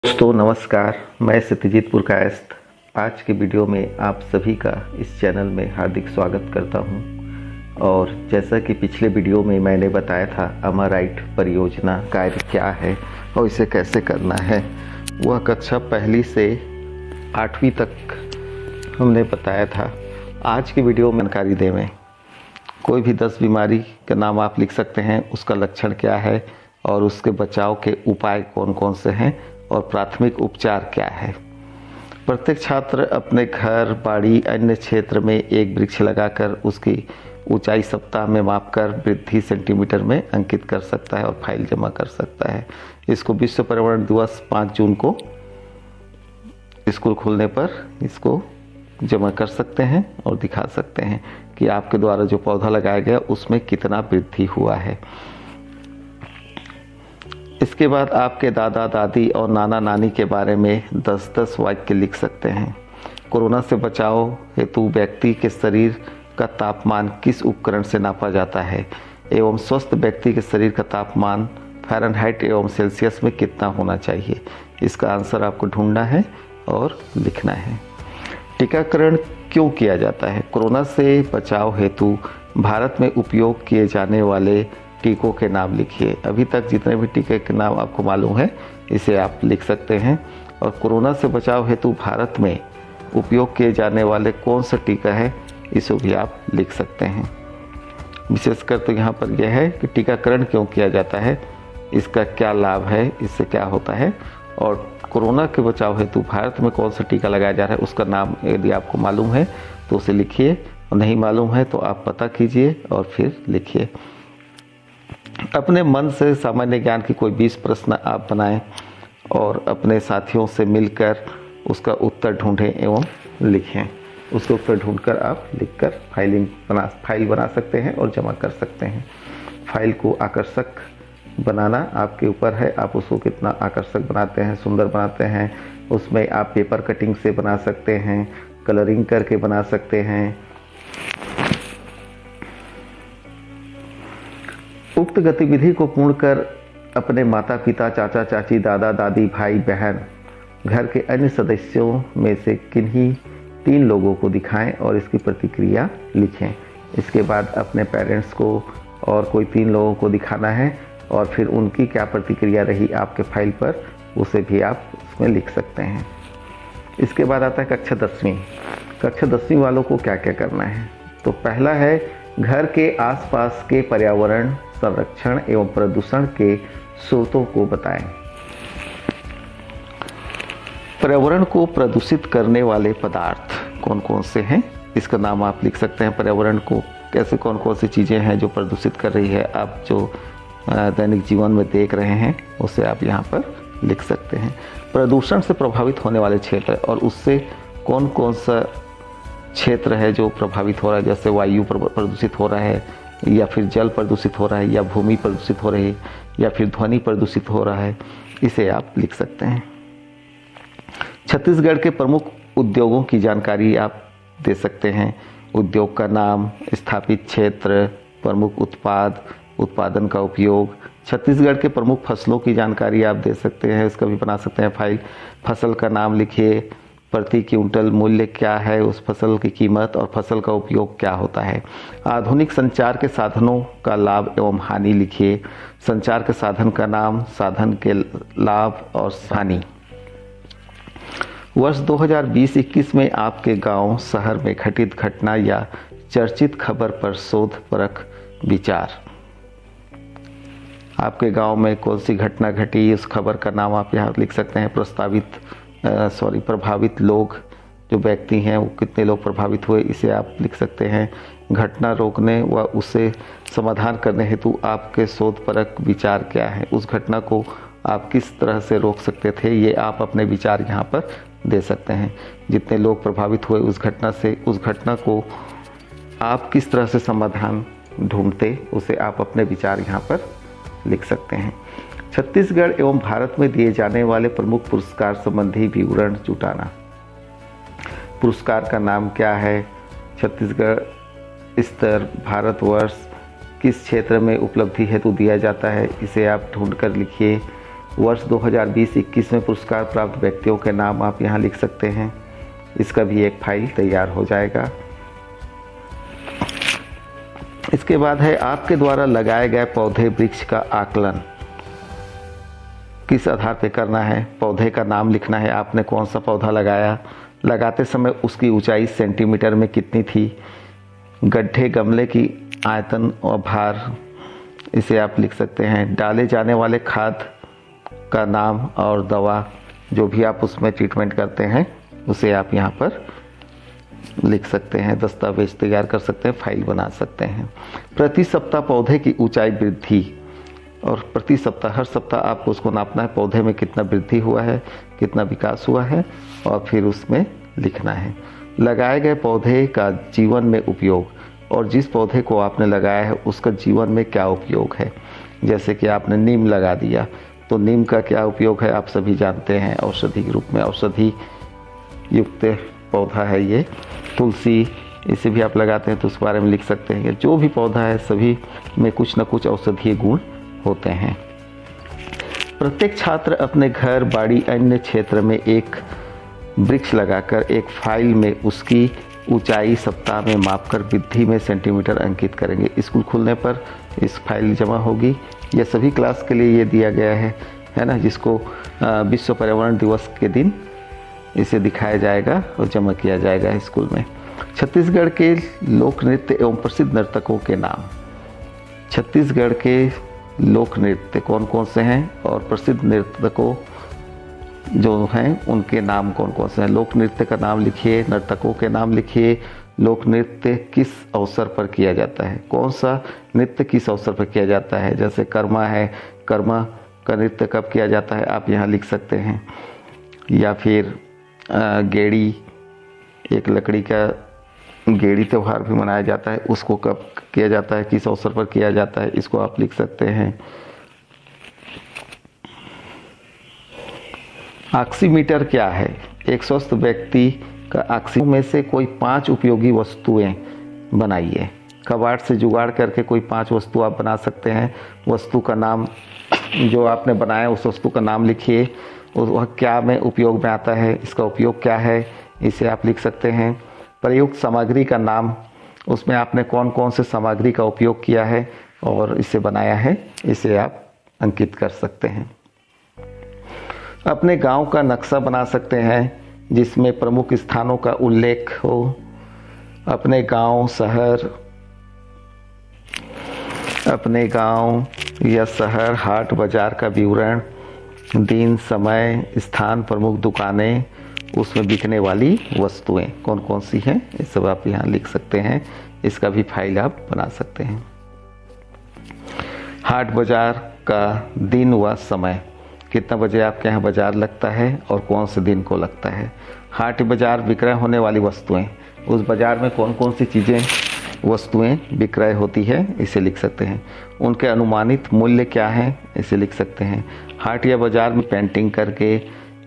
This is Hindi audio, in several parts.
दोस्तों नमस्कार, मैं सत्यजीत पुरकायस्थ आज के वीडियो में आप सभी का इस चैनल में हार्दिक स्वागत करता हूं। और जैसा कि पिछले वीडियो में मैंने बताया था अमाराइट परियोजना कार्य क्या है और इसे कैसे करना है, वह कक्षा पहली से 8वीं तक हमने बताया था। आज की वीडियो में जानकारी देवें। कोई भी 10 बीमारी का नाम आप लिख सकते हैं, उसका लक्षण क्या है और उसके बचाव के उपाय कौन कौन से हैं और प्राथमिक उपचार क्या है। प्रत्येक छात्र अपने घर, बाड़ी, अन्य क्षेत्र में एक वृक्ष लगाकर उसकी ऊंचाई सप्ताह में मापकर वृद्धि सेंटीमीटर में अंकित कर सकता है और फाइल जमा कर सकता है। इसको विश्व पर्यावरण दिवस 5 जून को स्कूल खुलने पर इसको जमा कर सकते हैं और दिखा सकते हैं कि आपके द्वारा जो पौधा लगाया गया उसमें कितना वृद्धि हुआ है। इसके बाद आपके दादा दादी और नाना नानी के बारे में 10-10 वाक्य लिख सकते हैं। कोरोना से बचाव हेतु व्यक्ति के शरीर का तापमान किस उपकरण से नापा जाता है एवं स्वस्थ व्यक्ति के शरीर का तापमान फ़ारेनहाइट एवं सेल्सियस में कितना होना चाहिए। इसका आंसर आपको ढूंढना है और लिखना है। टीकाकरण क्यों किया जाता है? कोरोना से बचाव हेतु भारत में उपयोग किए जाने वाले टीकों के नाम लिखिए। अभी तक जितने भी टीके के नाम आपको मालूम है इसे आप लिख सकते हैं। और कोरोना से बचाव हेतु भारत में उपयोग किए जाने वाले कौन सा टीका है इसे भी आप लिख सकते हैं। विशेषकर तो यहाँ पर यह है कि टीकाकरण क्यों किया जाता है, इसका क्या लाभ है, इससे क्या होता है, और कोरोना के बचाव हेतु भारत में कौन सा टीका लगाया जा रहा है उसका नाम यदि आपको मालूम है तो उसे लिखिए, और नहीं मालूम है तो आप पता कीजिए और फिर लिखिए। अपने मन से सामान्य ज्ञान की कोई 20 प्रश्न आप बनाएं और अपने साथियों से मिलकर उसका उत्तर ढूंढें एवं लिखें। उसका उत्तर ढूंढकर आप लिखकर फाइल बना सकते हैं और जमा कर सकते हैं। फाइल को आकर्षक बनाना आपके ऊपर है, आप उसको कितना आकर्षक बनाते हैं, सुंदर बनाते हैं। उसमें आप पेपर कटिंग से बना सकते हैं, कलरिंग करके बना सकते हैं। उक्त गतिविधि को पूर्ण कर अपने माता पिता, चाचा चाची, दादा दादी, भाई बहन, घर के अन्य सदस्यों में से किन्हीं 3 लोगों को दिखाएं और इसकी प्रतिक्रिया लिखें। इसके बाद अपने पेरेंट्स को और कोई 3 लोगों को दिखाना है और फिर उनकी क्या प्रतिक्रिया रही आपके फाइल पर उसे भी आप उसमें लिख सकते हैं। इसके बाद आता है कक्षा 10वीं। कक्षा 10वीं वालों को क्या क्या करना है? तो पहला है घर के आसपास के पर्यावरण संरक्षण एवं प्रदूषण के स्रोतों को बताएं। पर्यावरण को प्रदूषित करने वाले पदार्थ कौन कौन से हैं इसका नाम आप लिख सकते हैं। पर्यावरण को कैसे कौन कौन सी चीज़ें हैं जो प्रदूषित कर रही है, आप जो दैनिक जीवन में देख रहे हैं उसे आप यहाँ पर लिख सकते हैं। प्रदूषण से प्रभावित होने वाले क्षेत्र और उससे कौन कौन सा क्षेत्र है जो प्रभावित हो रहा है, जैसे वायु प्रदूषित हो रहा है या फिर जल प्रदूषित हो रहा है या भूमि प्रदूषित हो रही है या फिर ध्वनि प्रदूषित हो रहा है, इसे आप लिख सकते हैं। छत्तीसगढ़ के प्रमुख उद्योगों की जानकारी आप दे सकते हैं। उद्योग का नाम, स्थापित क्षेत्र, प्रमुख उत्पाद, उत्पादन का उपयोग। छत्तीसगढ़ के प्रमुख फसलों की जानकारी आप दे सकते हैं, इसका भी बना सकते हैं फाइल। फसल का नाम लिखिए, प्रति क्विंटल मूल्य क्या है उस फसल की कीमत और फसल का उपयोग क्या होता है। आधुनिक संचार के साधनों का लाभ एवं हानि लिखिए। संचार के साधन का नाम, साधन के लाभ और हानि। वर्ष 2020-21 में आपके गांव, शहर में घटित घटना या चर्चित खबर पर शोध परख विचार। आपके गांव में कौन सी घटना घटी, उस खबर का नाम आप यहाँ लिख सकते हैं। प्रभावित लोग जो व्यक्ति हैं वो कितने लोग प्रभावित हुए, इसे आप लिख सकते हैं। घटना रोकने व उसे समाधान करने हेतु आपके शोध परक विचार क्या है, उस घटना को आप किस तरह से रोक सकते थे, ये आप अपने विचार यहाँ पर दे सकते हैं। जितने लोग प्रभावित हुए उस घटना से, उस घटना को आप किस तरह से समाधान ढूंढते, उसे आप अपने विचार यहाँ पर लिख सकते हैं। छत्तीसगढ़ एवं भारत में दिए जाने वाले प्रमुख पुरस्कार संबंधी विवरण जुटाना। पुरस्कार का नाम क्या है, छत्तीसगढ़ स्तर, भारतवर्ष किस क्षेत्र में उपलब्धि हेतु दिया जाता है, इसे आप ढूंढकर लिखिए। वर्ष 2020-21 में पुरस्कार प्राप्त व्यक्तियों के नाम आप यहाँ लिख सकते हैं। इसका भी एक फाइल तैयार हो जाएगा। इसके बाद है आपके द्वारा लगाए गए पौधे वृक्ष का आकलन किस आधार पे करना है। पौधे का नाम लिखना है, आपने कौन सा पौधा लगाया, लगाते समय उसकी ऊंचाई सेंटीमीटर में कितनी थी, गड्ढे गमले की आयतन और भार, इसे आप लिख सकते हैं। डाले जाने वाले खाद का नाम और दवा जो भी आप उसमें ट्रीटमेंट करते हैं उसे आप यहाँ पर लिख सकते हैं। दस्तावेज तैयार कर सकते हैं, फाइल बना सकते हैं। प्रति सप्ताह पौधे की ऊंचाई वृद्धि, और प्रति सप्ताह हर सप्ताह आपको उसको नापना है, पौधे में कितना वृद्धि हुआ है, कितना विकास हुआ है, और फिर उसमें लिखना है। लगाए गए पौधे का जीवन में उपयोग, और जिस पौधे को आपने लगाया है उसका जीवन में क्या उपयोग है। जैसे कि आपने नीम लगा दिया तो नीम का क्या उपयोग है आप सभी जानते हैं, औषधि के रूप में औषधि युक्त पौधा है ये। तुलसी, इसे भी आप लगाते हैं तो उस बारे में लिख सकते हैं। जो भी पौधा है सभी में कुछ न कुछ औषधीय गुण होते हैं। प्रत्येक छात्र अपने घर, बाड़ी, अन्य क्षेत्र में एक वृक्ष लगाकर एक फाइल में उसकी ऊंचाई सप्ताह में मापकर वृद्धि में सेंटीमीटर अंकित करेंगे। स्कूल खुलने पर इस फाइल जमा होगी। यह सभी क्लास के लिए ये दिया गया है ना, जिसको विश्व पर्यावरण दिवस के दिन इसे दिखाया जाएगा और जमा किया जाएगा स्कूल में। छत्तीसगढ़ के लोक नृत्य एवं प्रसिद्ध नर्तकों के नाम। छत्तीसगढ़ के लोक नृत्य कौन कौन से हैं और प्रसिद्ध नर्तकों जो हैं उनके नाम कौन कौन से हैं। लोक नृत्य का नाम लिखिए, नर्तकों के नाम लिखिए। लोक नृत्य किस अवसर पर किया जाता है, कौन सा नृत्य किस अवसर पर किया जाता है। जैसे कर्मा है, कर्मा का नृत्य कब किया जाता है आप यहाँ लिख सकते हैं। या फिर गेड़ी, एक लकड़ी का गेड़ी त्यौहार भी मनाया जाता है, उसको कब किया जाता है, किस अवसर पर किया जाता है, इसको आप लिख सकते हैं। ऑक्सीमीटर क्या है। एक स्वस्थ व्यक्ति का ऑक्सीमीटर में से कोई 5 उपयोगी वस्तुएं बनाइए। कबाड़ से जुगाड़ करके कोई 5 वस्तु आप बना सकते हैं। वस्तु का नाम जो आपने बनाया उस वस्तु का नाम लिखिए, वह क्या में उपयोग में आता है, इसका उपयोग क्या है, इसे आप लिख सकते हैं। प्रयुक्त सामग्री का नाम, उसमें आपने कौन कौन से सामग्री का उपयोग किया है और इसे बनाया है, इसे आप अंकित कर सकते हैं। अपने गांव का नक्शा बना सकते हैं जिसमें प्रमुख स्थानों का उल्लेख हो। अपने गांव, शहर, अपने गांव या शहर, हाट बाजार का विवरण, दिन, समय, स्थान, प्रमुख दुकानें, उसमें बिकने वाली वस्तुएं कौन कौन सी हैं, ये सब आप यहाँ लिख सकते हैं। इसका भी फाइल आप बना सकते हैं। हाट बाजार का दिन व समय, कितना बजे आपके यहाँ बाजार लगता है और कौन से दिन को लगता है। हाट बाजार विक्रय होने वाली वस्तुएं, उस बाजार में कौन कौन सी चीज़ें वस्तुएं विक्रय होती है, इसे लिख सकते हैं। उनके अनुमानित मूल्य क्या है, इसे लिख सकते हैं। हाट या बाजार में पेंटिंग करके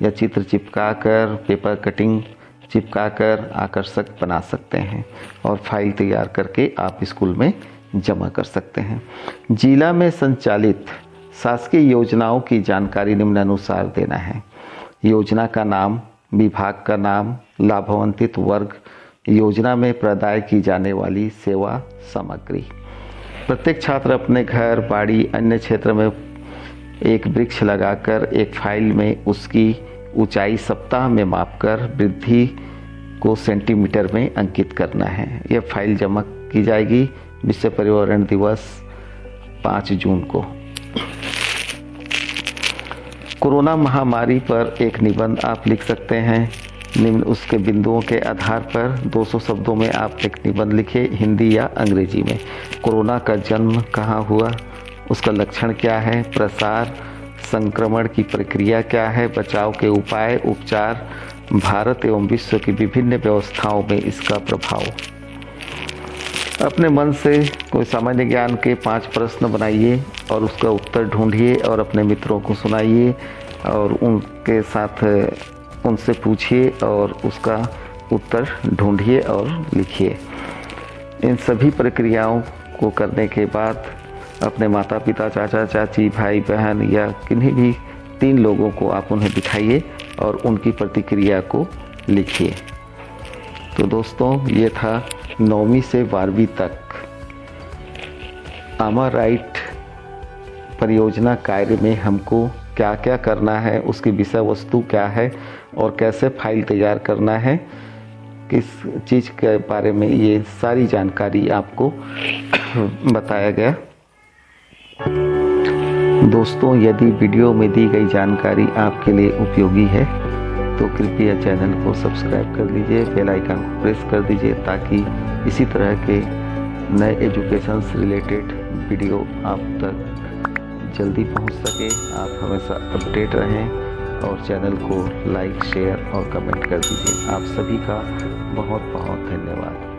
या चित्र चिपका कर, पेपर कटिंग चिपका कर आकर्षक बना सकते हैं और फाइल तैयार करके आप स्कूल में जमा कर सकते हैं। जिला में संचालित शासकीय योजनाओं की जानकारी निम्नानुसार देना है। योजना का नाम, विभाग का नाम, लाभान्वित वर्ग, योजना में प्रदाय की जाने वाली सेवा सामग्री। प्रत्येक छात्र अपने घर, बाड़ी, अन्य क्षेत्र में एक वृक्ष लगाकर एक फाइल में उसकी ऊंचाई सप्ताह में मापकर वृद्धि को सेंटीमीटर में अंकित करना है। यह फाइल जमा की जाएगी विश्व पर्यावरण दिवस 5 जून को। कोरोना महामारी पर एक निबंध आप लिख सकते हैं। निम्न उसके बिंदुओं के आधार पर 200 शब्दों में आप एक निबंध लिखें, हिंदी या अंग्रेजी में। कोरोना का जन्म कहाँ हुआ, उसका लक्षण क्या है, प्रसार, संक्रमण की प्रक्रिया क्या है, बचाव के उपाय, उपचार, भारत एवं विश्व की विभिन्न व्यवस्थाओं में इसका प्रभाव। अपने मन से कोई सामान्य ज्ञान के 5 प्रश्न बनाइए और उसका उत्तर ढूंढिए और अपने मित्रों को सुनाइए और उनके साथ उनसे पूछिए और उसका उत्तर ढूंढिए और लिखिए। इन सभी प्रक्रियाओं को करने के बाद अपने माता पिता, चाचा चाची, भाई बहन या किन्हीं भी 3 लोगों को आप उन्हें दिखाइए और उनकी प्रतिक्रिया को लिखिए। तो दोस्तों, ये था 9वीं से 12वीं तक आमा राइट परियोजना कार्य में हमको क्या क्या करना है, उसकी विषय वस्तु क्या है और कैसे फाइल तैयार करना है, किस चीज़ के बारे में, ये सारी जानकारी आपको बताया गया। दोस्तों, यदि वीडियो में दी गई जानकारी आपके लिए उपयोगी है तो कृपया चैनल को सब्सक्राइब कर लीजिए, बेल आइकन को प्रेस कर दीजिए ताकि इसी तरह के नए एजुकेशन से रिलेटेड वीडियो आप तक जल्दी पहुंच सके। आप हमेशा अपडेट रहें और चैनल को लाइक, शेयर और कमेंट कर दीजिए। आप सभी का बहुत बहुत धन्यवाद।